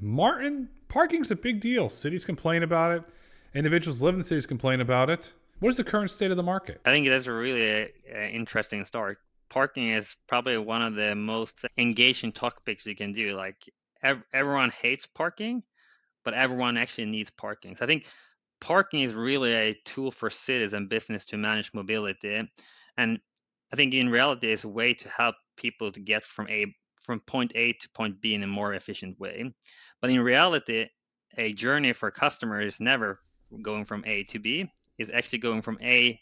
Martin, parking's a big deal. Cities complain about it. Individuals live in cities complain about it. What is the current state of the market? I think that's a really interesting start. Parking is probably one of the most engaging topics you can do. Like everyone hates parking, but everyone actually needs parking. So I think parking is really a tool for cities and business to manage mobility. And I think in reality, it's a way to help people to get from point A to point B in a more efficient way. But in reality, a journey for a customer is never going from A to B. It's actually going from A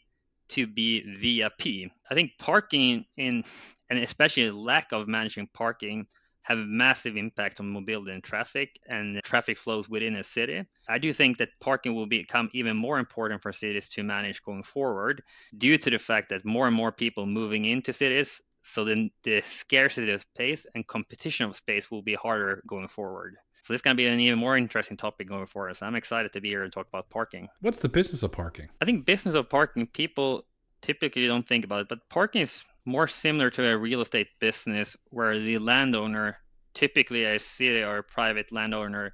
to B via P. I think parking and especially lack of managing parking have a massive impact on mobility and traffic flows within a city. I do think that parking will become even more important for cities to manage going forward due to the fact that more and more people moving into cities. So then the scarcity of space and competition of space will be harder going forward. So this is going to be an even more interesting topic going forward. So I'm excited to be here and talk about parking. What's the business of parking? I think business of parking, people typically don't think about it, but parking is more similar to a real estate business where the landowner, typically a city or a private landowner,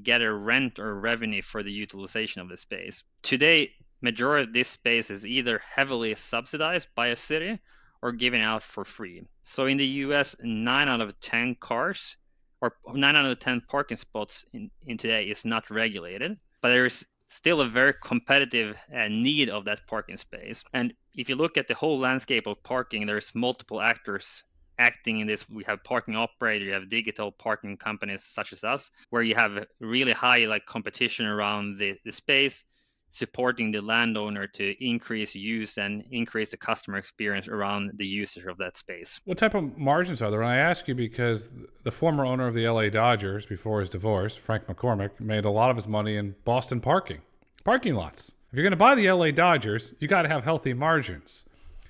get a rent or revenue for the utilization of the space. Today, majority of this space is either heavily subsidized by a city or given out for free. So in the US, 9 out of 10 cars or 9 out of 10 parking spots in today is not regulated, but there's still a very competitive need of that parking space. And if you look at the whole landscape of parking, there's multiple actors acting in this. We have parking operator, you have digital parking companies such as us, where you have really high competition around the space, supporting the landowner to increase use and increase the customer experience around the usage of that space. What type of margins are there? And I ask you because the former owner of the LA Dodgers, before his divorce, Frank McCormick, made a lot of his money in Boston parking lots. If you're going to buy the LA Dodgers, you got to have healthy margins.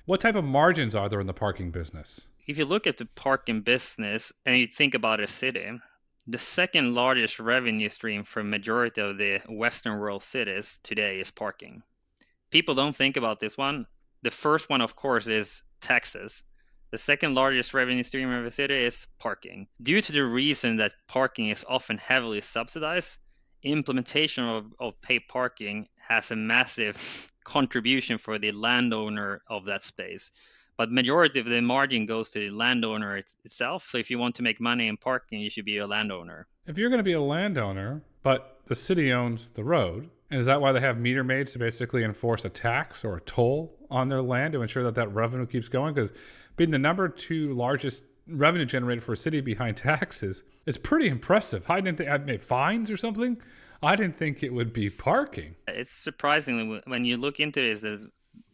What type of margins are there in the parking business? If you look at the parking business and you think about a city, the second largest revenue stream for majority of the Western world cities today is parking. People don't think about this one. The first one, of course, is taxes. The second largest revenue stream of a city is parking. Due to the reason that parking is often heavily subsidized, implementation of paid parking has a massive contribution for the landowner of that space. But majority of the margin goes to the landowner itself. So if you want to make money in parking, you should be a landowner. If you're going to be a landowner, but the city owns the road, and is that why they have meter maids to basically enforce a tax or a toll on their land to ensure that that revenue keeps going? Because being the number two largest revenue generator for a city behind taxes is pretty impressive. I didn't think I'd made fines or something. I didn't think it would be parking. It's surprisingly when you look into this, there's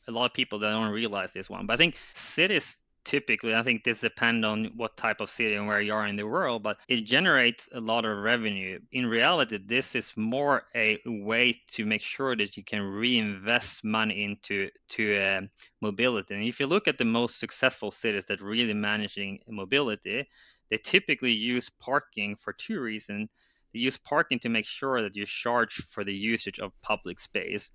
a lot of people that don't realize this one. But I think cities typically, I think this depends on what type of city and where you are in the world, but it generates a lot of revenue. In reality, this is more a way to make sure that you can reinvest money into mobility. And if you look at the most successful cities that really managing mobility, they typically use parking for two reasons. They use parking to make sure that you charge for the usage of public space.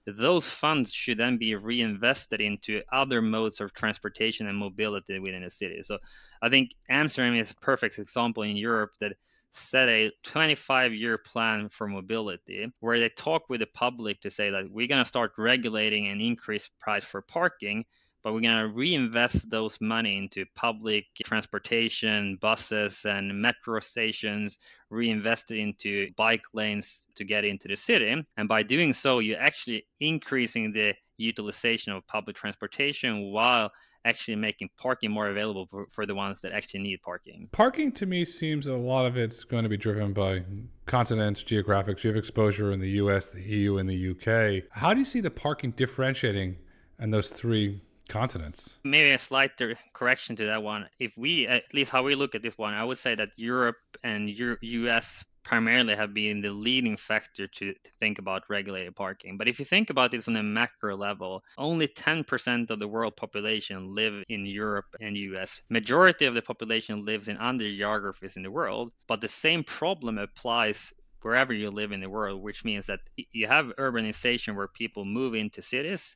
Those funds should then be reinvested into other modes of transportation and mobility within a city. So I think Amsterdam is a perfect example in Europe that set a 25-year plan for mobility where they talk with the public to say that we're going to start regulating and increase price for parking, but we're going to reinvest those money into public transportation, buses and metro stations, reinvest it into bike lanes to get into the city. And by doing so, you're actually increasing the utilization of public transportation while actually making parking more available for the ones that actually need parking. Parking to me seems a lot of it's going to be driven by continents, geographic. You have exposure in the US, the EU, and the UK. How do you see the parking differentiating in those three continents? Maybe a slight correction to that one. If we, at least how we look at this one, I would say that Europe and US primarily have been the leading factor to think about regulated parking. But if you think about this on a macro level, only 10% of the world population live in Europe and US. Majority of the population lives in other geographies in the world, but the same problem applies wherever you live in the world, which means that you have urbanization where people move into cities,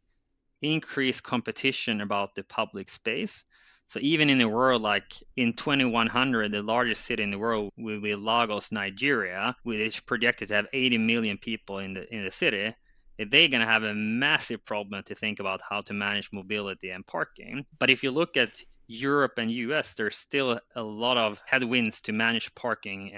increase competition about the public space. So even in the world, like in 2100, the largest city in the world will be Lagos, Nigeria, which is projected to have 80 million people in the city. They're going to have a massive problem to think about how to manage mobility and parking. But if you look at Europe and US, there's still a lot of headwinds to manage parking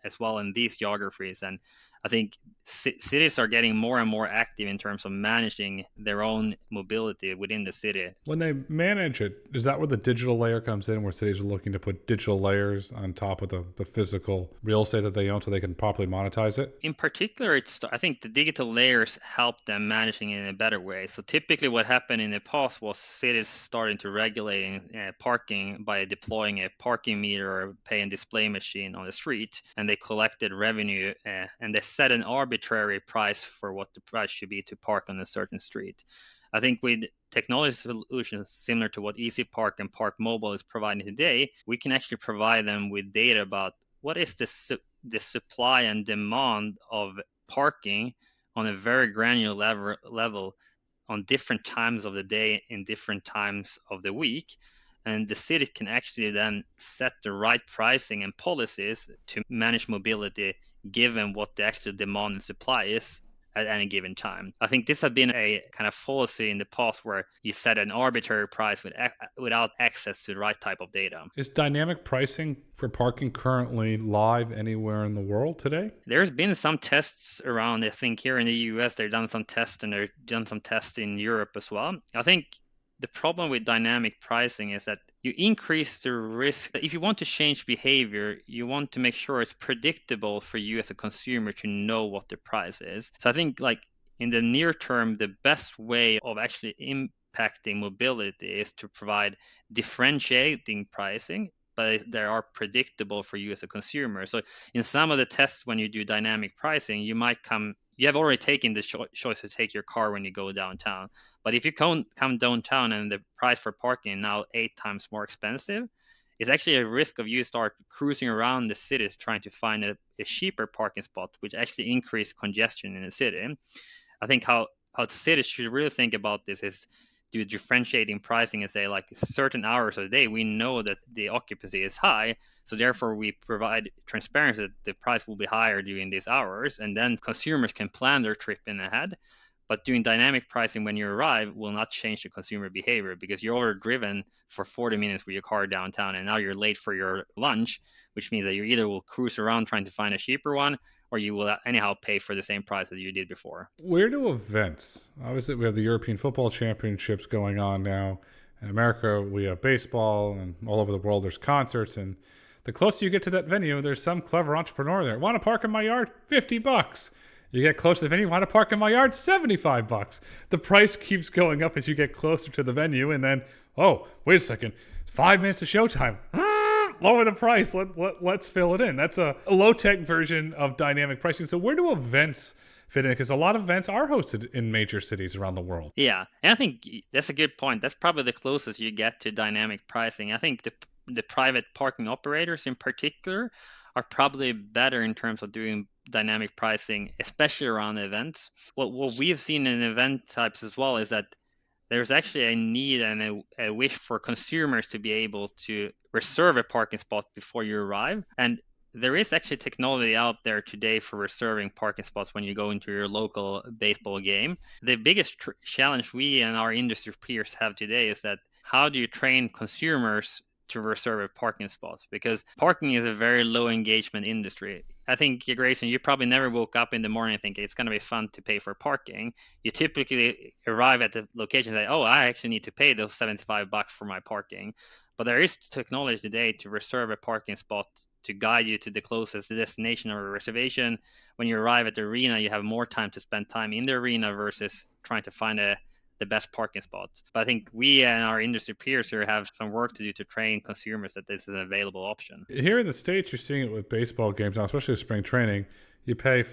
as well in these geographies. And I think cities are getting more and more active in terms of managing their own mobility within the city. When they manage it, is that where the digital layer comes in, where cities are looking to put digital layers on top of the physical real estate that they own so they can properly monetize it? In particular, I think the digital layers help them managing it in a better way. So typically what happened in the past was cities starting to regulate parking by deploying a parking meter or pay and display machine on the street, and they collected revenue and they set an arbitrary price for what the price should be to park on a certain street. I think with technology solutions similar to what EasyPark and Park Mobile is providing today, we can actually provide them with data about what is the supply and demand of parking on a very granular level on different times of the day in different times of the week. And the city can actually then set the right pricing and policies to manage mobility given what the actual demand and supply is at any given time. I think this has been a kind of fallacy in the past where you set an arbitrary price without access to the right type of data. Is dynamic pricing for parking currently live anywhere in the world today? There's been some tests around. I think here in the US, they've done some tests, and they've done some tests in Europe as well. I think the problem with dynamic pricing is that you increase the risk. If you want to change behavior, you want to make sure it's predictable for you as a consumer to know what the price is. So I think like in the near term, the best way of actually impacting mobility is to provide differentiating pricing, but they are predictable for you as a consumer. So in some of the tests, when you do dynamic pricing, you have already taken the choice to take your car when you go downtown. But if you come downtown and the price for parking now 8 times more expensive, it's actually a risk of you start cruising around the city trying to find a cheaper parking spot, which actually increase congestion in the city. I think how cities should really think about this is do differentiating pricing and say like certain hours of the day, we know that the occupancy is high. So therefore we provide transparency that the price will be higher during these hours. And then consumers can plan their trip in ahead. But doing dynamic pricing when you arrive will not change the consumer behavior because you're already driven for 40 minutes with your car downtown and now you're late for your lunch, which means that you either will cruise around trying to find a cheaper one or you will anyhow pay for the same price as you did before. Where do events? Obviously, we have the European Football Championships going on now. In America, we have baseball, and all over the world there's concerts. And the closer you get to that venue, there's some clever entrepreneur there. Want to park in my yard? $50. You get close to the venue, want to park in my yard? $75. The price keeps going up as you get closer to the venue, and then, oh, wait a second, 5 minutes of showtime. Lower the price. Let's fill it in. That's a low-tech version of dynamic pricing. So where do events fit in? Because a lot of events are hosted in major cities around the world. Yeah, and I think that's a good point. That's probably the closest you get to dynamic pricing. I think the private parking operators in particular are probably better in terms of doing dynamic pricing, especially around events. What we've seen in event types as well is that there's actually a need and a wish for consumers to be able to reserve a parking spot before you arrive. And there is actually technology out there today for reserving parking spots when you go into your local baseball game. The biggest challenge we and our industry peers have today is that how do you train consumers to reserve a parking spot? Because parking is a very low engagement industry. I think, Grayson, you probably never woke up in the morning thinking it's going to be fun to pay for parking. You typically arrive at the location and say, oh, I actually need to pay those $75 for my parking. But there is technology today to reserve a parking spot to guide you to the closest destination or reservation. When you arrive at the arena, you have more time to spend time in the arena versus trying to find the best parking spots. But I think we and our industry peers here have some work to do to train consumers that this is an available option. Here in the States, you're seeing it with baseball games now, especially with spring training. You pay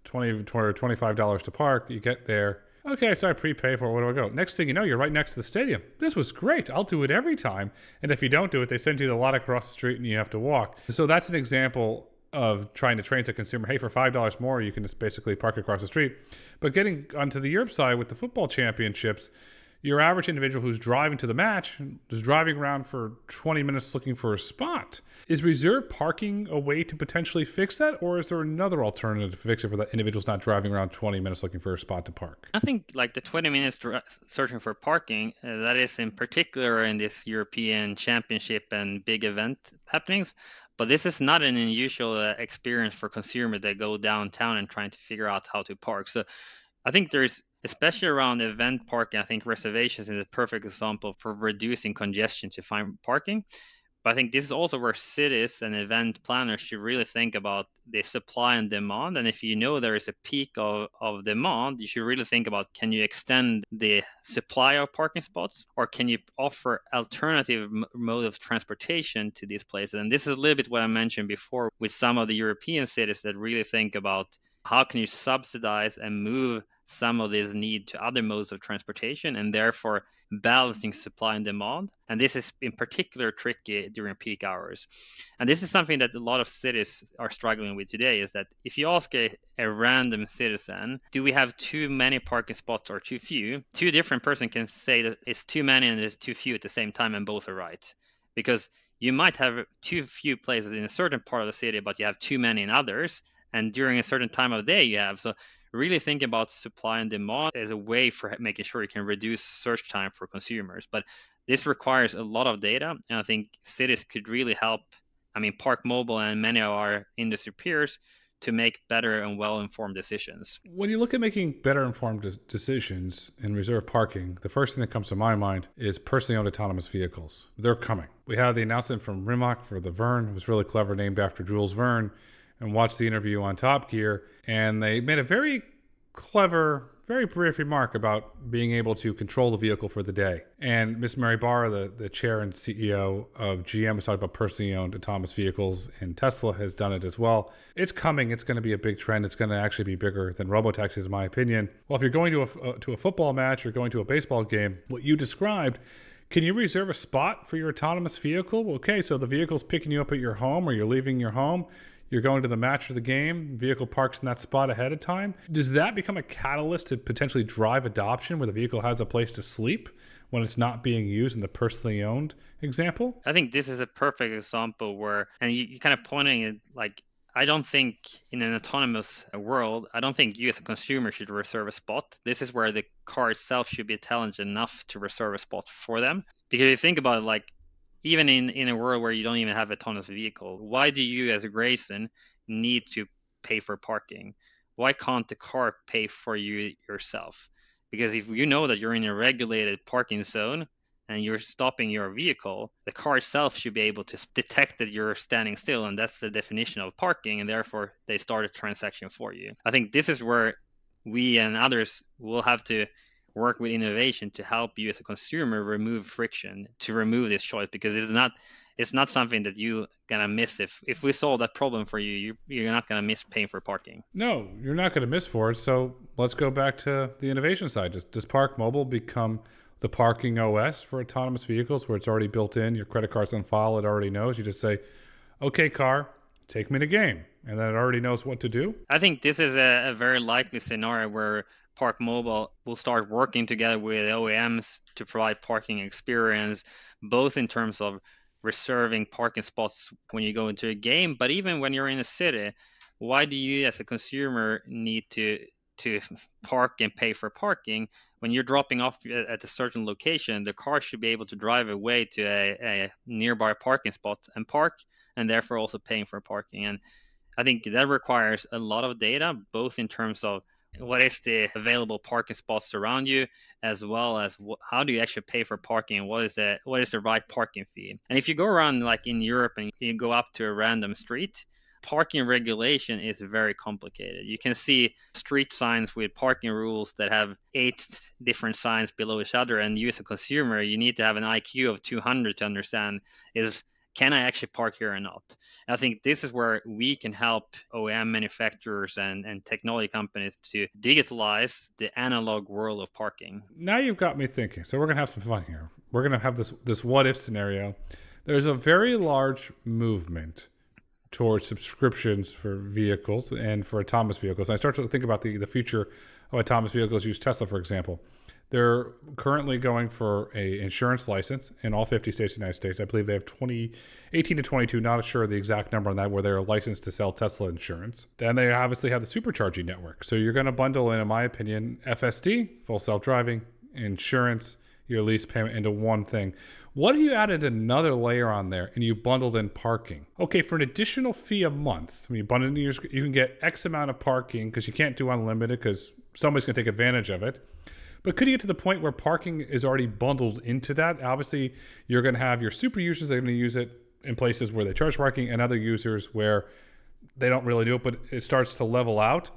$20 or $25 to park. You get there. Okay, so I prepay for it. Where do I go? Next thing you know, you're right next to the stadium. This was great. I'll do it every time. And if you don't do it, they send you the lot across the street and you have to walk. So that's an example of trying to train the consumer, hey, for $5 more, you can just basically park across the street. But getting onto the Europe side with the football championships, your average individual who's driving to the match is driving around for 20 minutes looking for a spot. Is reserve parking a way to potentially fix that, or is there another alternative to fix it for that individual's not driving around 20 minutes looking for a spot to park? I think like the 20 minutes searching for parking, that is in particular in this European Championship and big event happenings. But this is not an unusual experience for consumers that go downtown and trying to figure out how to park. So I think there's, especially around event parking, I think reservations is a perfect example for reducing congestion to find parking. But I think this is also where cities and event planners should really think about the supply and demand. And if you know there is a peak of demand, you should really think about, can you extend the supply of parking spots, or can you offer alternative mode of transportation to these places? And this is a little bit what I mentioned before with some of the European cities that really think about how can you subsidize and move some of this need to other modes of transportation, and therefore balancing supply and demand. And this is in particular tricky during peak hours. And this is something that a lot of cities are struggling with today, is that if you ask a random citizen, do we have too many parking spots or too few? Two different persons can say that it's too many and it's too few at the same time, and both are right. Because you might have too few places in a certain part of the city, but you have too many in others. And during a certain time of day you have. So really think about supply and demand as a way for making sure you can reduce search time for consumers. But this requires a lot of data, and I think cities could really help. I mean, Park Mobile and many of our industry peers to make better and well-informed decisions. When you look at making better informed decisions in reserve parking, the first thing that comes to my mind is personally owned autonomous vehicles. They're coming. We had the announcement from Rimac for the Verne. It was really clever, named after Jules Verne, and watched the interview on Top Gear, and they made a very clever, very brief remark about being able to control the vehicle for the day. And Miss Mary Barra, the chair and CEO of GM, was talking about personally owned autonomous vehicles, and Tesla has done it as well. It's coming. It's going to be a big trend. It's going to actually be bigger than robotaxis, in my opinion. Well, if you're going to a football match or going to a baseball game, what you described, can you reserve a spot for your autonomous vehicle? Okay, so the vehicle's picking you up at your home, or you're leaving your home. You're going to the match or the game, vehicle parks in that spot ahead of time. Does that become a catalyst to potentially drive adoption where the vehicle has a place to sleep when it's not being used in the personally owned example? I think this is a perfect example where, and you kind of pointing it like, I don't think in an autonomous world, I don't think you as a consumer should reserve a spot. This is where the car itself should be intelligent enough to reserve a spot for them. Because you think about it, like, even in a world where you don't even have a autonomous vehicle, why do you as a Grayson need to pay for parking? Why can't the car pay for you yourself? Because if you know that you're in a regulated parking zone and you're stopping your vehicle, the car itself should be able to detect that you're standing still, and that's the definition of parking, and therefore they start a transaction for you. I think this is where we and others will have to work with innovation to help you as a consumer remove friction, to remove this choice, because it's not something that you're gonna miss. If we solve that problem for you, you're not gonna miss paying for parking. No, you're not going to miss for it. So let's go back to the innovation side. Does Park Mobile become the parking OS for autonomous vehicles, where it's already built in? Your credit card's on file. It already knows. You just say, okay, car, take me to game. And then it already knows what to do. I think this is a very likely scenario where Park Mobile will start working together with OEMs to provide parking experience, both in terms of reserving parking spots when you go into a game, but even when you're in a city. Why do you as a consumer need to park and pay for parking? When you're dropping off at a certain location, the car should be able to drive away to a nearby parking spot and park, and therefore also paying for parking. And I think that requires a lot of data, both in terms of what is the available parking spots around you, as well as how do you actually pay for parking, and what is the right parking fee. And if you go around like in Europe and you go up to a random street, parking regulation is very complicated. You can see street signs with parking rules that have 8 different signs below each other, and you as a consumer, you need to have an IQ of 200 to understand, can I actually park here or not? And I think this is where we can help OEM manufacturers and technology companies to digitalize the analog world of parking. Now you've got me thinking. So we're going to have some fun here. We're going to have this what if scenario. There's a very large movement towards subscriptions for vehicles and for autonomous vehicles. And I start to think about the future of autonomous vehicles. Use Tesla, for example. They're currently going for a insurance license in all 50 states of the United States. I believe they have 18 to 22, not sure the exact number on that, where they're licensed to sell Tesla insurance. Then they obviously have the supercharging network. So you're going to bundle in my opinion, FSD, full self-driving, insurance, your lease payment into one thing. What if you added another layer on there and you bundled in parking? Okay, for an additional fee a month, when you bundle in you can get X amount of parking, because you can't do unlimited because somebody's going to take advantage of it. But could you get to the point where parking is already bundled into that? Obviously, you're going to have your super users that are going to use it in places where they charge parking, and other users where they don't really do it, but it starts to level out.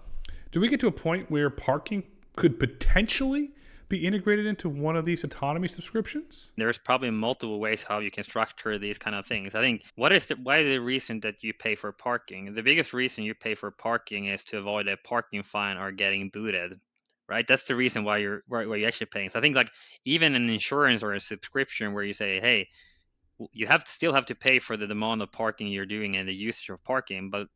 Do we get to a point where parking could potentially be integrated into one of these autonomy subscriptions? There's probably multiple ways how you can structure these kind of things. I think why is the reason that you pay for parking? The biggest reason you pay for parking is to avoid a parking fine or getting booted, right? That's the reason why you're actually paying. So I think like even an insurance or a subscription where you say, hey, you still have to pay for the amount of parking you're doing and the usage of parking, but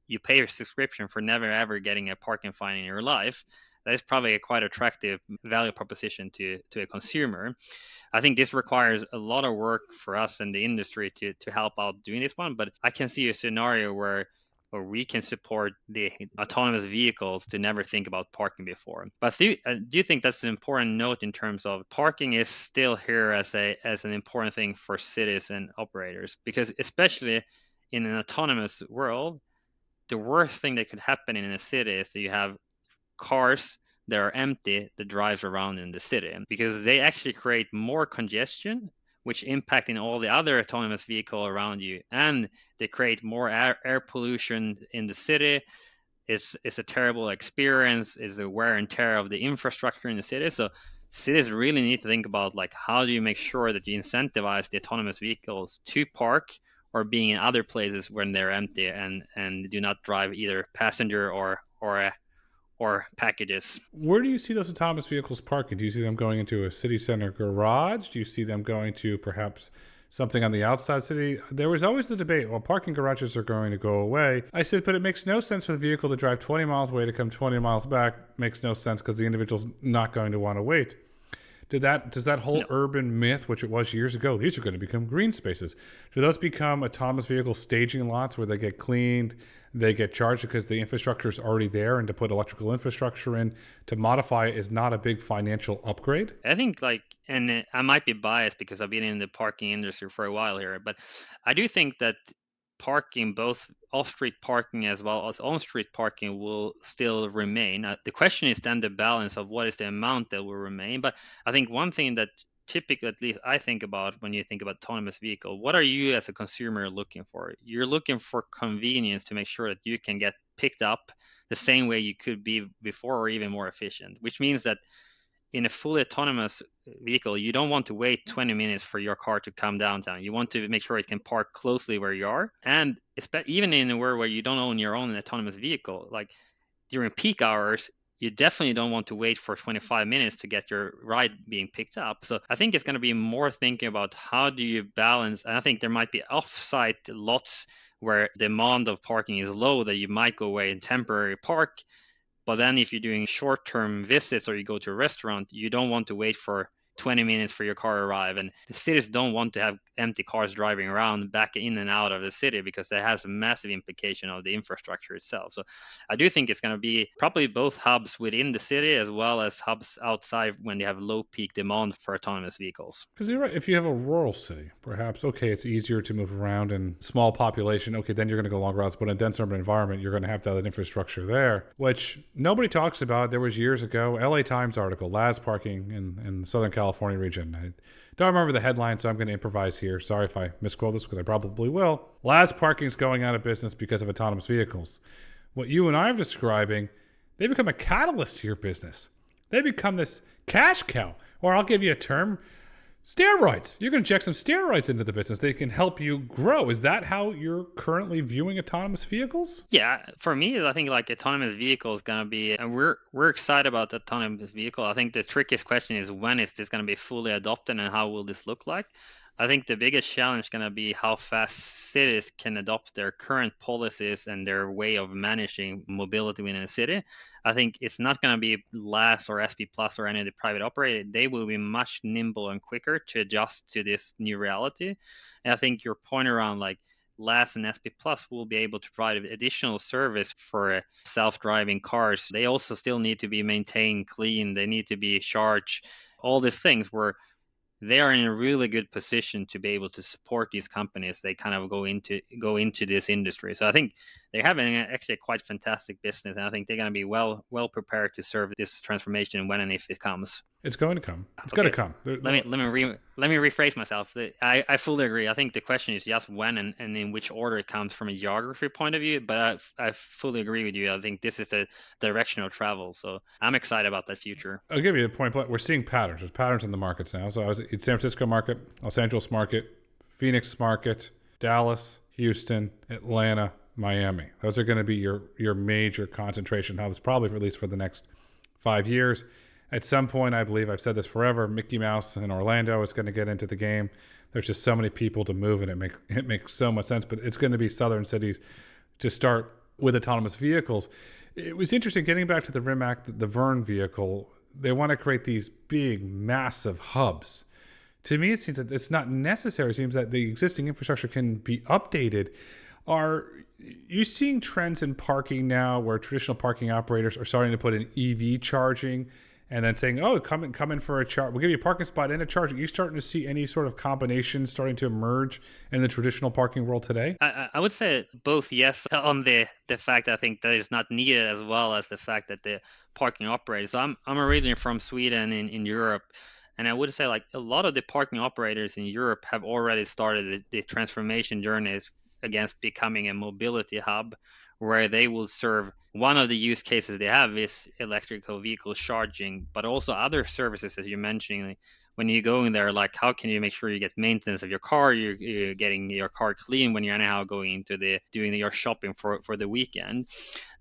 you pay a subscription for never ever getting a parking fine in your life. That is probably a quite attractive value proposition to a consumer. I think this requires a lot of work for us in the industry to help out doing this one, but I can see a scenario where we can support the autonomous vehicles to never think about parking before. But do you think that's an important note in terms of parking is still here as an important thing for cities and operators? Because especially in an autonomous world, the worst thing that could happen in a city is that you have cars that are empty that drives around in the city, because they actually create more congestion, which impacting all the other autonomous vehicle around you, and they create more air pollution in the city. It's a terrible experience. It's a wear and tear of the infrastructure in the city. So cities really need to think about like how do you make sure that you incentivize the autonomous vehicles to park or being in other places when they're empty and do not drive either passenger or packages. Where do you see those autonomous vehicles parking? Do you see them going into a city center garage? Do you see them going to perhaps something on the outside city? There was always the debate, well, parking garages are going to go away. I said, but it makes no sense for the vehicle to drive 20 miles away to come 20 miles back. Makes no sense because the individual's not going to want to wait. Does that whole urban myth, which it was years ago, these are going to become green spaces, do those become autonomous vehicle staging lots where they get cleaned, they get charged because the infrastructure is already there, and to put electrical infrastructure in to modify it is not a big financial upgrade? I think and I might be biased because I've been in the parking industry for a while here, but I do think that parking, both off-street parking as well as on-street parking, will still remain. The question is then the balance of what is the amount that will remain. But I think one thing that typically, at least I think about when you think about autonomous vehicle, what are you as a consumer looking for? You're looking for convenience to make sure that you can get picked up the same way you could be before or even more efficient, which means that in a fully autonomous vehicle, you don't want to wait 20 minutes for your car to come downtown. You want to make sure it can park closely where you are. And even in a world where you don't own your own autonomous vehicle, like during peak hours, you definitely don't want to wait for 25 minutes to get your ride being picked up. So I think it's going to be more thinking about how do you balance, and I think there might be off-site lots where the amount of parking is low that you might go away and temporary park. But then if you're doing short-term visits or you go to a restaurant, you don't want to wait for 20 minutes for your car to arrive. And the cities don't want to have empty cars driving around back in and out of the city because that has a massive implication of the infrastructure itself. So I do think it's going to be probably both hubs within the city as well as hubs outside when they have low peak demand for autonomous vehicles. Because you're right. If you have a rural city, perhaps, okay, it's easier to move around and small population. Okay, then you're going to go long routes. But in a dense urban environment, you're going to have that infrastructure there, which nobody talks about. There was years ago, LA Times article, Laz parking in the Southern California region. I don't remember the headline, so I'm going to improvise here. Sorry if I misquote this because I probably will. Laz parking is going out of business because of autonomous vehicles. What you and I are describing, they become a catalyst to your business. They become this cash cow. Or I'll give you a term, steroids. You're going to inject some steroids into the business. They can help you grow. Is that how you're currently viewing autonomous vehicles? Yeah, for me, I think like autonomous vehicle is going to be, and we're excited about the autonomous vehicle. I think the trickiest question is when is this going to be fully adopted and how will this look like? I think the biggest challenge is going to be how fast cities can adopt their current policies and their way of managing mobility within a city. I think it's not going to be LAS or SP Plus or any of the private operators. They will be much nimble and quicker to adjust to this new reality. And I think your point around like LAS and SP Plus will be able to provide additional service for self-driving cars. They also still need to be maintained clean. They need to be charged. All these things where they are in a really good position to be able to support these companies. They kind of go into this industry. So I think they're having actually a quite fantastic business, and I think they're going to be well prepared to serve this transformation when and if it comes. It's going to come. It's going to come. Let me rephrase myself. I fully agree. I think the question is just when and in which order it comes from a geography point of view. But I fully agree with you. I think this is a direction of travel. So I'm excited about that future. I'll give you a point. We're seeing patterns. There's patterns in the markets now. So I was at San Francisco market, Los Angeles market, Phoenix market, Dallas, Houston, Atlanta, Miami. Those are going to be your major concentration hubs, probably for at least for the next 5 years. At some point, I believe, I've said this forever, Mickey Mouse in Orlando is going to get into the game. There's just so many people to move, and it makes so much sense. But it's going to be southern cities to start with autonomous vehicles. It was interesting getting back to the Rimac, the Vern vehicle. They want to create these big, massive hubs. To me, it seems that it's not necessary. It seems that the existing infrastructure can be updated. Are you seeing trends in parking now where traditional parking operators are starting to put in EV charging and then saying, oh, come in for a charge. We'll give you a parking spot and a charge. Are you starting to see any sort of combination starting to emerge in the traditional parking world today? I would say both yes on the fact that I think that is not needed, as well as the fact that the parking operators. So I'm originally from Sweden in Europe. And I would say like a lot of the parking operators in Europe have already started the transformation journeys against becoming a mobility hub, where they will serve. One of the use cases they have is electrical vehicle charging, but also other services as you're mentioning. Like when you go in there, like how can you make sure you get maintenance of your car, you're getting your car clean when you're now going into doing your shopping for the weekend.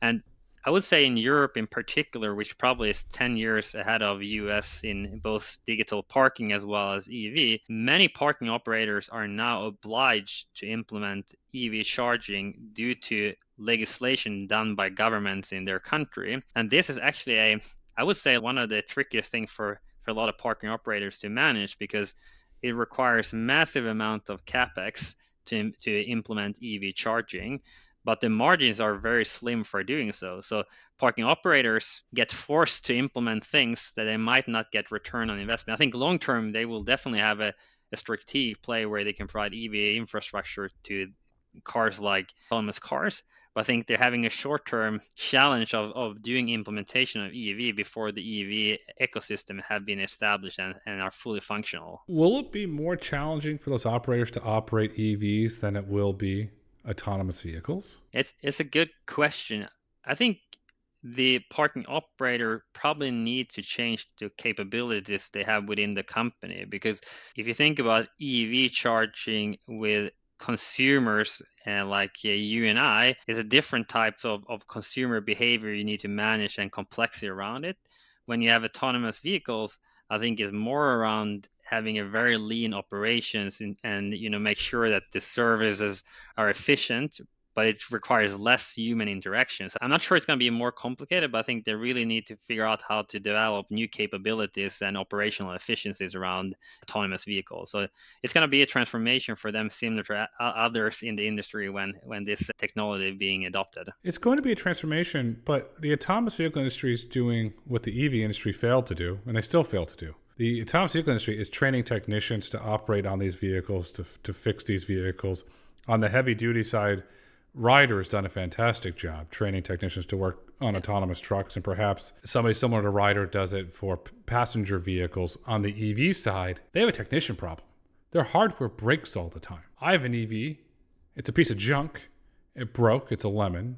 And I would say in Europe in particular, which probably is 10 years ahead of US in both digital parking as well as EV, many parking operators are now obliged to implement EV charging due to legislation done by governments in their country. And this is actually I would say one of the trickiest things for a lot of parking operators to manage, because it requires massive amount of capex to implement EV charging, but the margins are very slim for doing so. So parking operators get forced to implement things that they might not get return on investment. I think long term, they will definitely have a strategic play where they can provide EV infrastructure to cars like autonomous cars. But I think they're having a short-term challenge of doing implementation of EV before the EV ecosystem have been established and are fully functional. Will it be more challenging for those operators to operate EVs than it will be autonomous vehicles? It's a good question. I think the parking operator probably need to change the capabilities they have within the company, because if you think about EV charging with consumers like you and I, is a different type of consumer behavior you need to manage and complexity around it. When you have autonomous vehicles, I think it's more around having a very lean operations and make sure that the services are efficient, but it requires less human interaction. So I'm not sure it's going to be more complicated, but I think they really need to figure out how to develop new capabilities and operational efficiencies around autonomous vehicles. So it's going to be a transformation for them, similar to others in the industry when this technology is being adopted. It's going to be a transformation, but the autonomous vehicle industry is doing what the EV industry failed to do, and they still fail to do. The autonomous vehicle industry is training technicians to operate on these vehicles, to fix these vehicles. On the heavy duty side, Ryder has done a fantastic job training technicians to work on autonomous trucks, and perhaps somebody similar to Ryder does it for passenger vehicles. On the EV side, they have a technician problem. Their hardware breaks all the time. I have an EV. It's a piece of junk. It broke. It's a lemon.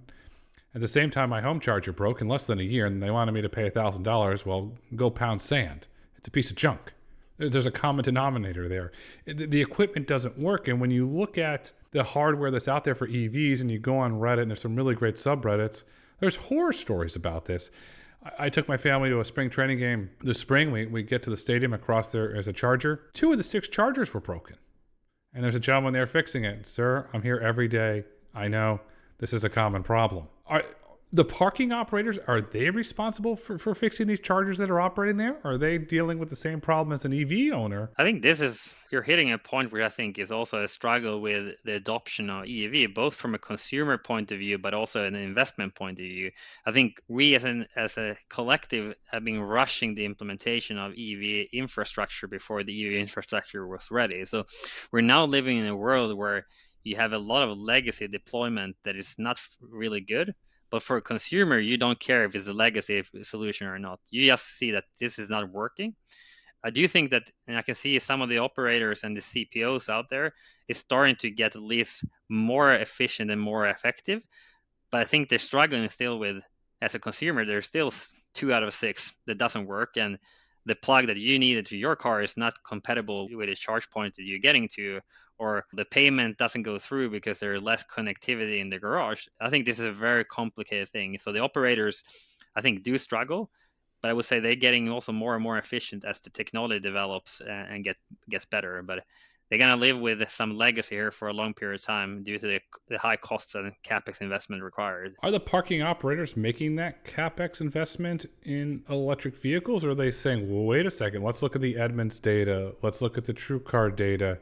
At the same time, my home charger broke in less than a year, and they wanted me to pay $1,000. Well, go pound sand. It's a piece of junk. There's a common denominator there. The equipment doesn't work, and when you look at the hardware that's out there for EVs and you go on Reddit, and there's some really great subreddits, there's horror stories about this. I took my family to a spring training game this spring. We get to the stadium. Across there is a charger. 2 of the 6 chargers were broken. And there's a gentleman there fixing it. Sir, I'm here every day. I know this is a common problem. Are the parking operators, are they responsible for fixing these chargers that are operating there? Are they dealing with the same problem as an EV owner? I think you're hitting a point where I think is also a struggle with the adoption of EV, both from a consumer point of view, but also an investment point of view. I think we as a collective have been rushing the implementation of EV infrastructure before the EV infrastructure was ready. So we're now living in a world where you have a lot of legacy deployment that is not really good. But for a consumer, you don't care if it's a legacy solution or not. You just see that this is not working. I do think that, and I can see some of the operators and the CPOs out there is starting to get at least more efficient and more effective. But I think they're struggling still with, as a consumer, there's still 2 out of 6 that doesn't work, and the plug that you needed to your car is not compatible with the charge point that you're getting to, or the payment doesn't go through because there's less connectivity in the garage. I think this is a very complicated thing. So the operators, I think, do struggle, but I would say they're getting also more and more efficient as the technology develops and gets better. But they're gonna live with some legacy here for a long period of time due to the high costs and capex investment required. Are the parking operators making that capex investment in electric vehicles, or are they saying, well, wait a second, let's look at the Edmunds data, let's look at the TrueCar data?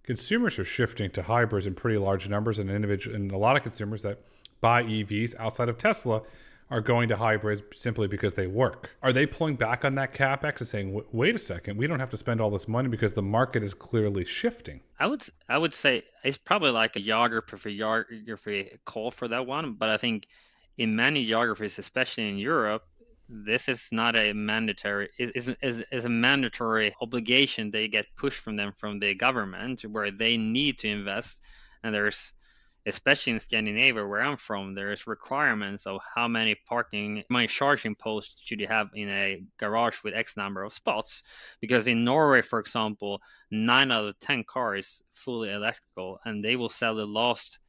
Consumers are shifting to hybrids in pretty large numbers, and a lot of consumers that buy EVs outside of Tesla are going to hybrids simply because they work. Are they pulling back on that capex and saying, wait a second, we don't have to spend all this money because the market is clearly shifting? I would say it's probably like a geography call for that one, but I think in many geographies, especially in Europe, this is not a mandatory is a mandatory obligation they get pushed from them from the government where they need to invest, and there's, especially in Scandinavia where I'm from, there's requirements of how many charging posts should you have in a garage with X number of spots. Because in Norway, for example, 9 out of 10 cars fully electrical, and they will sell the last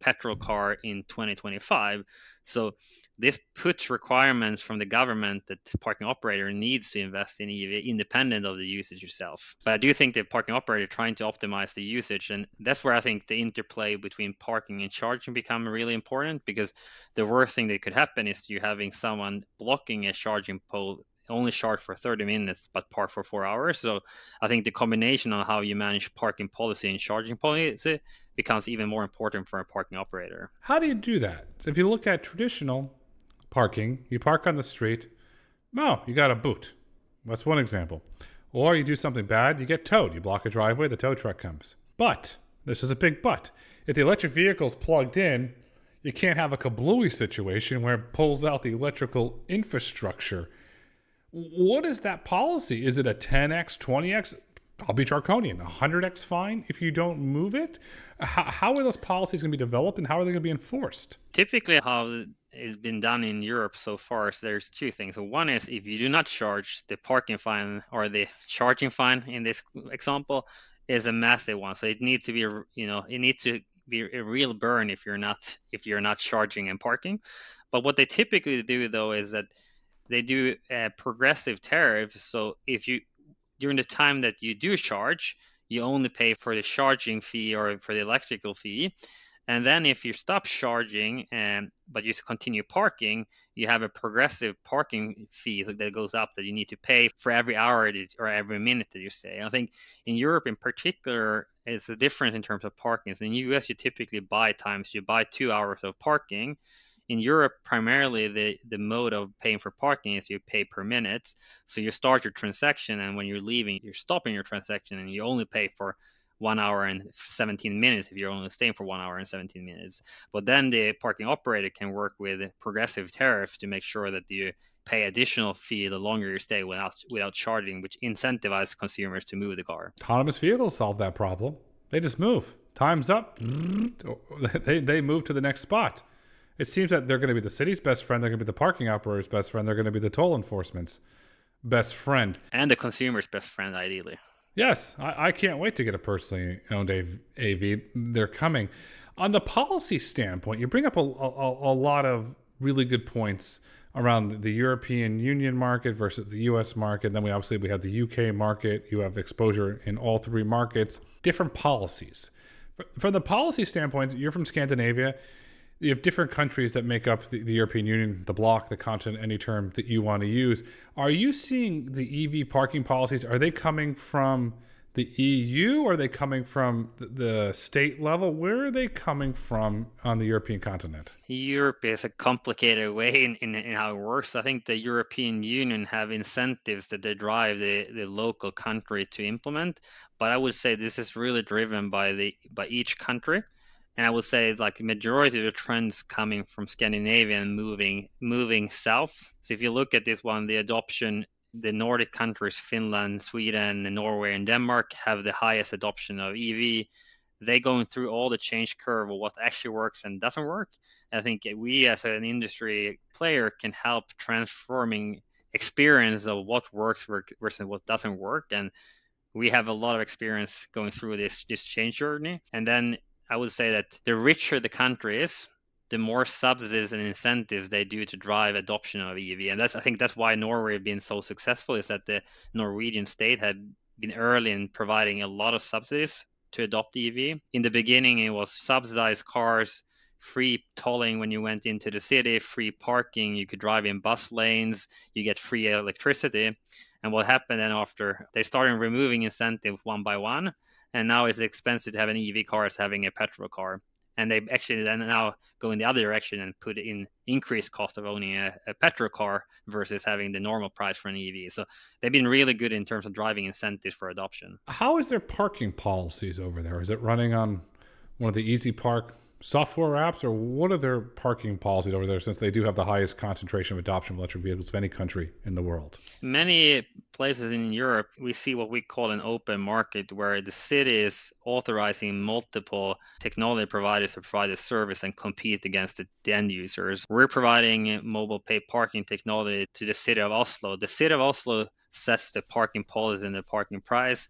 petrol car in 2025. So this puts requirements from the government that the parking operator needs to invest in EV independent of the usage itself. But I do think the parking operator trying to optimize the usage, and that's where I think the interplay between parking and charging become really important, because the worst thing that could happen is you having someone blocking a charging pole only charge for 30 minutes but park for 4 hours. So I think the combination on how you manage parking policy and charging policy becomes even more important for a parking operator. How do you do that? If you look at traditional parking, you park on the street, you got a boot. That's one example. Or you do something bad, you get towed. You block a driveway, the tow truck comes. But, this is a big but, if the electric vehicle's plugged in, you can't have a kablooey situation where it pulls out the electrical infrastructure. What is that policy? Is it a 10x, 20x? I'll be draconian. 100x fine if you don't move it? How are those policies going to be developed, and how are they going to be enforced? Typically, how it's been done in Europe so far, so there's 2 things. So one is, if you do not charge, the parking fine or the charging fine in this example is a massive one. So it needs to be, it needs to be a real burn if you're not charging and parking. But what they typically do though is that they do progressive tariffs. So if you, during the time that you do charge, you only pay for the charging fee or for the electrical fee. And then if you stop charging but you continue parking, you have a progressive parking fee that goes up that you need to pay for every hour or every minute that you stay. I think in Europe in particular, it's different in terms of parking. So in the US, you typically buy times. You buy 2 hours of parking. In Europe, primarily the mode of paying for parking is you pay per minute. So you start your transaction, and when you're leaving, you're stopping your transaction, and you only pay for 1 hour and 17 minutes if you're only staying for 1 hour and 17 minutes. But then the parking operator can work with progressive tariff to make sure that you pay additional fee the longer you stay without charging, which incentivizes consumers to move the car. Autonomous vehicles solve that problem. They just move. Time's up. They move to the next spot. It seems that they're going to be the city's best friend. They're going to be the parking operator's best friend. They're going to be the toll enforcement's best friend. And the consumer's best friend, ideally. Yes, I can't wait to get a personally owned AV. They're coming. On the policy standpoint, you bring up a lot of really good points around the European Union market versus the US market. Then we have the UK market. You have exposure in all 3 markets. different policies. From the policy standpoint, you're from Scandinavia. You have different countries that make up the European Union, the bloc, the continent, any term that you want to use. Are you seeing the EV parking policies? Are they coming from the EU, or are they coming from the state level? Where are they coming from on the European continent? Europe is a complicated way in how it works. I think the European Union have incentives that they drive the local country to implement, but I would say this is really driven by each country. And I would say like majority of the trends coming from Scandinavia and moving south. So if you look at this one, the adoption, the Nordic countries, Finland, Sweden, Norway, and Denmark have the highest adoption of EV. They going through all the change curve of what actually works and doesn't work. I think we as an industry player can help transforming experience of what works versus what doesn't work. And we have a lot of experience going through this change journey. And then I would say that the richer the country is, the more subsidies and incentives they do to drive adoption of EV. And I think that's why Norway has been so successful, is that the Norwegian state had been early in providing a lot of subsidies to adopt EV. In the beginning, it was subsidized cars, free tolling when you went into the city, free parking, you could drive in bus lanes, you get free electricity. And what happened then after, they started removing incentives one by one, and now it's expensive to have an EV car as having a petrol car. And they actually then now go in the other direction and put in increased cost of owning a petrol car versus having the normal price for an EV. So they've been really good in terms of driving incentives for adoption. How is their parking policies over there? Is it running on one of the EasyPark software apps, or what are their parking policies over there, since they do have the highest concentration of adoption of electric vehicles of any country in the world? Many places in Europe, we see what we call an open market, where the city is authorizing multiple technology providers to provide a service and compete against the end users. We're providing mobile pay parking technology to the city of Oslo. The city of Oslo sets the parking policy and the parking price.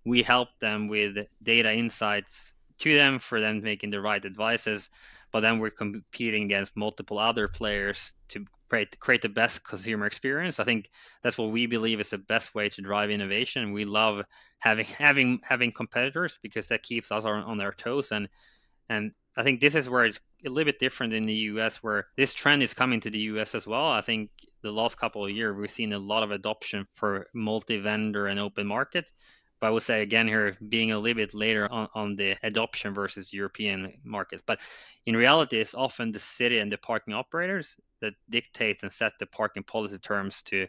We help them with data insights to them for them making the right advices, but then we're competing against multiple other players to create the best consumer experience. I think that's what we believe is the best way to drive innovation. We love having competitors, because that keeps us on our toes. And I think this is where it's a little bit different in the US, where this trend is coming to the US as well. I think the last couple of years, we've seen a lot of adoption for multi-vendor and open market. But I would say again here, being a little bit later on the adoption versus European markets. But in reality, it's often the city and the parking operators that dictate and set the parking policy terms to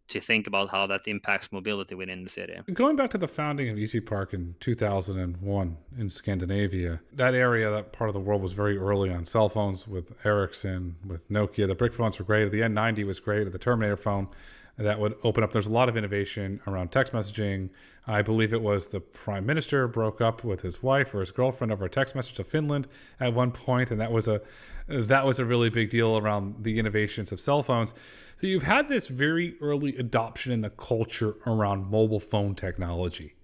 think about how that impacts mobility within the city. Going back to the founding of EasyPark in 2001 in Scandinavia, that area, that part of the world, was very early on cell phones with Ericsson, with Nokia. The brick phones were great. The N90 was great. The Terminator phone that would open up. There's a lot of innovation around text messaging. I believe it was the prime minister broke up with his wife or his girlfriend over a text message to Finland at one point, and that was a really big deal around the innovations of cell phones. So you've had this very early adoption in the culture around mobile phone technology.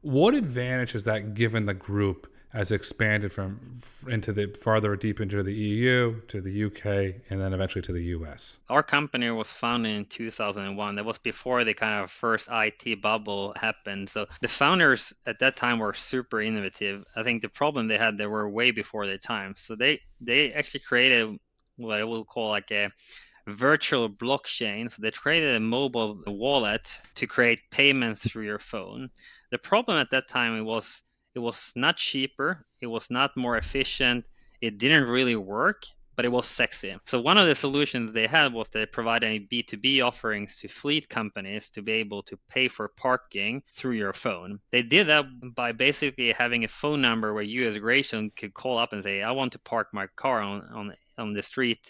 What advantage has that given the group as expanded from into the farther deep into the EU, to the UK, and then eventually to the US? Our company was founded in 2001. That was before the kind of first IT bubble happened. So the founders at that time were super innovative. I think the problem they had, they were way before their time. So they actually created what I will call like a virtual blockchain. So they created a mobile wallet to create payments through your phone. The problem at that time, it was not cheaper, it was not more efficient, it didn't really work, but it was sexy. So one of the solutions they had was they provided B2B offerings to fleet companies to be able to pay for parking through your phone. They did that by basically having a phone number where you as Grayson could call up and say, I want to park my car on the street,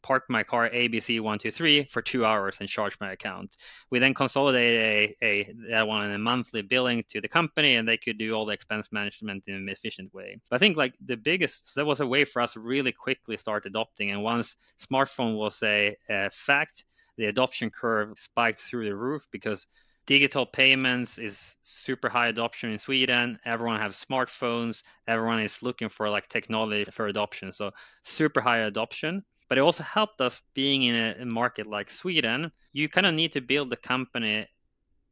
park my car ABC123 for 2 hours and charge my account. We then consolidated that one in a monthly billing to the company, and they could do all the expense management in an efficient way. But I think like the biggest, that was a way for us to really quickly start adopting. And once smartphone was a fact, the adoption curve spiked through the roof, because digital payments is super high adoption in Sweden. Everyone has smartphones. Everyone is looking for like technology for adoption. So super high adoption. But it also helped us being in a market like Sweden. You kind of need to build a company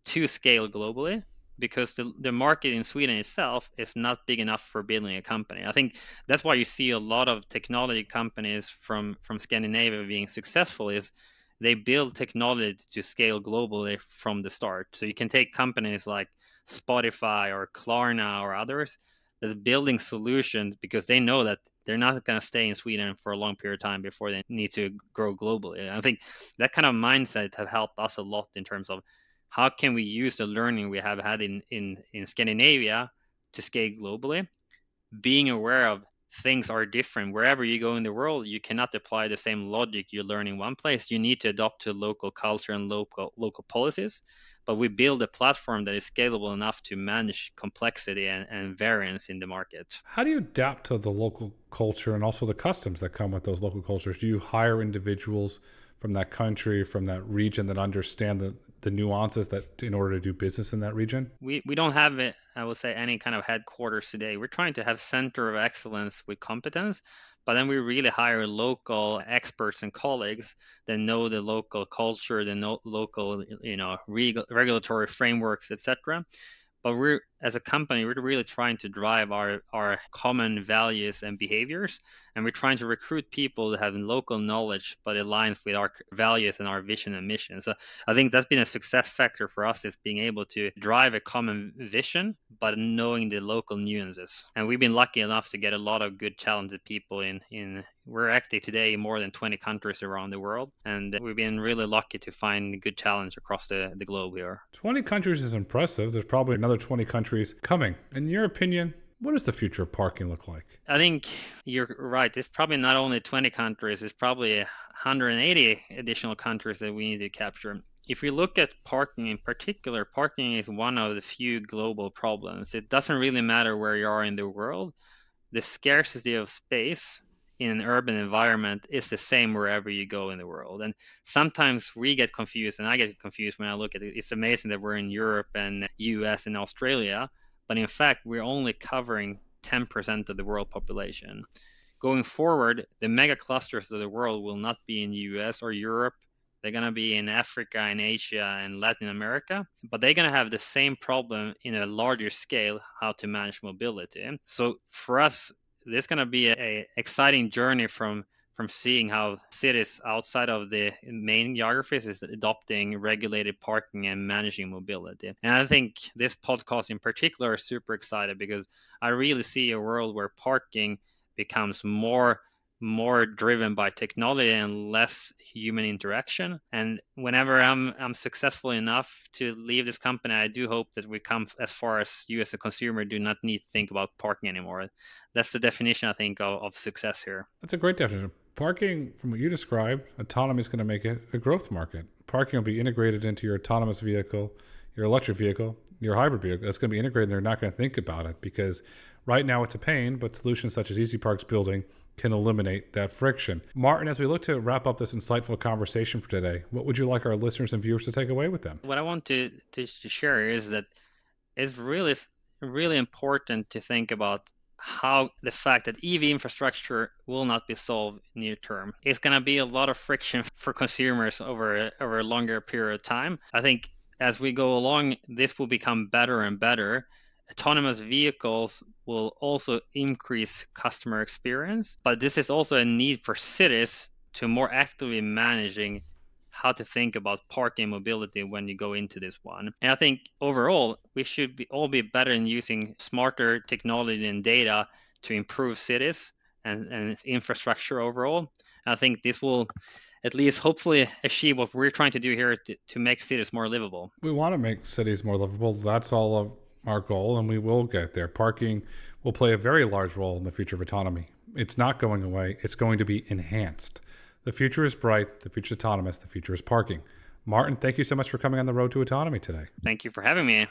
to scale globally. because the market in Sweden itself is not big enough for building a company. I think that's why you see a lot of technology companies from Scandinavia being successful is they build technology to scale globally from the start. So you can take companies like Spotify or Klarna or others that's building solutions because they know that they're not going to stay in Sweden for a long period of time before they need to grow globally. And I think that kind of mindset have helped us a lot in terms of how can we use the learning we have had in Scandinavia to scale globally, being aware of things are different wherever you go in the world. You cannot apply the same logic you learn in one place. You need to adopt to local culture and local policies, but we build a platform that is scalable enough to manage complexity and variance in the market. How do you adapt to the local culture and also the customs that come with those local cultures? Do you hire individuals from that country, from that region that understand the nuances that in order to do business in that region? We don't have it, I would say, any kind of headquarters today. We're trying to have center of excellence with competence, but then we really hire local experts and colleagues that know the local culture, the local, regulatory frameworks, etc. But we're, as a company, we're really trying to drive our common values and behaviors, and we're trying to recruit people that have local knowledge but aligns with our values and our vision and mission. So I think that's been a success factor for us, is being able to drive a common vision but knowing the local nuances. And we've been lucky enough to get a lot of good talented people in we're active today in more than 20 countries around the world, and we've been really lucky to find good talent across the globe here. 20 countries is impressive. There's probably another 20 countries coming. In your opinion, what does the future of parking look like? I think you're right. It's probably not only 20 countries, it's probably 180 additional countries that we need to capture. If we look at parking in particular, parking is one of the few global problems. It doesn't really matter where you are in the world. The scarcity of space in an urban environment is the same wherever you go in the world. And sometimes we get confused, and I get confused when I look at it. It's amazing that we're in Europe and US and Australia, but in fact, we're only covering 10% of the world population. Going forward, the mega clusters of the world will not be in US or Europe. They're going to be in Africa and Asia and Latin America, but they're going to have the same problem in a larger scale, how to manage mobility. So for us, this is going to be a exciting journey from seeing how cities outside of the main geographies is adopting regulated parking and managing mobility. And I think this podcast in particular is super excited because I really see a world where parking becomes more driven by technology and less human interaction. And whenever I'm successful enough to leave this company, I do hope that we come as far as you as a consumer do not need to think about parking anymore. That's the definition, I think, of success here. That's a great definition. Parking, from what you described, autonomy is going to make it a growth market. Parking will be integrated into your autonomous vehicle, your electric vehicle, your hybrid vehicle. That's going to be integrated. They're not going to think about it because right now it's a pain, but solutions such as EasyPark's building can eliminate that friction. Martin, as we look to wrap up this insightful conversation for today, what would you like our listeners and viewers to take away with them? What I want to share is that it's really important to think about how the fact that EV infrastructure will not be solved near term. It's going to be a lot of friction for consumers over a longer period of time. I think as we go along, this will become better and better. Autonomous vehicles will also increase customer experience, but this is also a need for cities to more actively managing how to think about parking mobility when you go into this one. And I think overall, we should all be better in using smarter technology and data to improve cities and infrastructure overall. And I think this will at least hopefully achieve what we're trying to do here to make cities more livable. We want to make cities more livable. That's all of our goal, and we will get there. Parking will play a very large role in the future of autonomy. It's not going away. It's going to be enhanced. The future is bright. The future is autonomous. The future is parking. Martin, thank you so much for coming on the road to autonomy today. Thank you for having me.